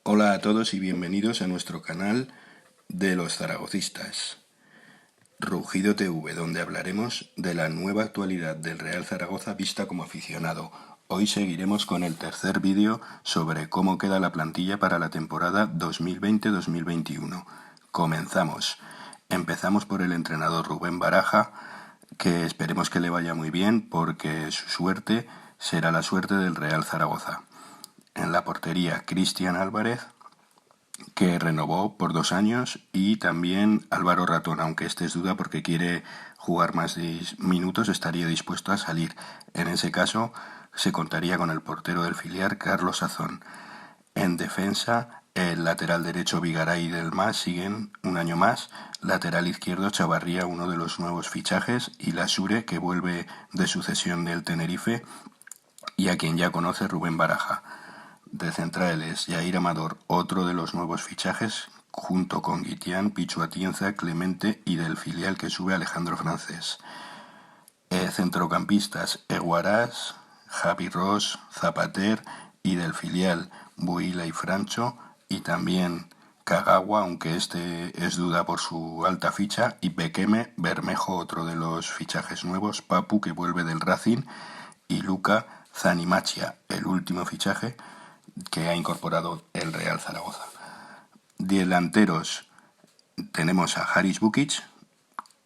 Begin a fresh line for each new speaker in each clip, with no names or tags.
Hola a todos y bienvenidos a nuestro canal de los zaragocistas, Rugido TV, donde hablaremos de la nueva actualidad del Real Zaragoza vista como aficionado. Hoy seguiremos con el tercer vídeo sobre cómo queda la plantilla para la temporada 2020-2021. Comenzamos. Empezamos por el entrenador Rubén Baraja, que esperemos que le vaya muy bien porque su suerte será la suerte del Real Zaragoza. En la portería, Cristian Álvarez, que renovó por 2 años, y también Álvaro Ratón, aunque este es duda porque quiere jugar más minutos, estaría dispuesto a salir. En ese caso se contaría con el portero del filial, Carlos Azón. En defensa, el lateral derecho Vigaray y Del Mas siguen un año más, lateral izquierdo Chavarría, uno de los nuevos fichajes, y Lasure, que vuelve de su cesión del Tenerife y a quien ya conoce Rubén Baraja. De centrales, Yair Amador, otro de los nuevos fichajes, junto con Guitián, Pichu Atienza, Clemente, y del filial que sube Alejandro Francés. Centrocampistas, Eguarás, Javi Ross, Zapater, y del filial Buila y Francho, y también Kagawa, aunque este es duda por su alta ficha, y Bekeme, Bermejo, otro de los fichajes nuevos, Papu, que vuelve del Racing, y Luca Zanimachia, el último fichaje que ha incorporado el Real Zaragoza. Delanteros, tenemos a Haris Bukic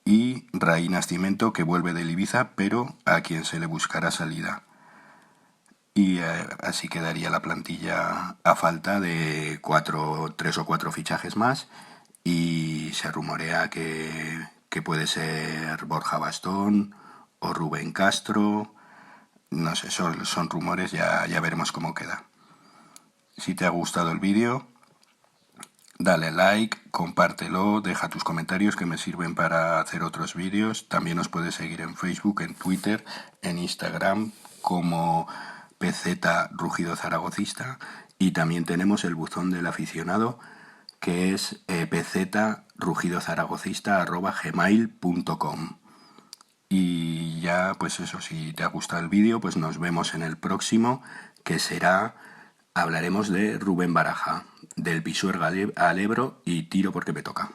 y Raí Nascimento, que vuelve del Ibiza, pero a quien se le buscará salida. Y así quedaría la plantilla a falta de 3 o 4 fichajes más, y se rumorea que puede ser Borja Bastón o Rubén Castro. No sé, son rumores, ya veremos cómo queda. Si te ha gustado el vídeo, dale like, compártelo, deja tus comentarios que me sirven para hacer otros vídeos. También nos puedes seguir en Facebook, en Twitter, en Instagram como PZ Rugido Zaragocista, y también tenemos el buzón del aficionado, que es pzrugidozaragocista@gmail.com. Y ya, pues eso, si te ha gustado el vídeo, pues nos vemos en el próximo, que hablaremos de Rubén Baraja, del Pisuerga al Ebro y tiro porque me toca.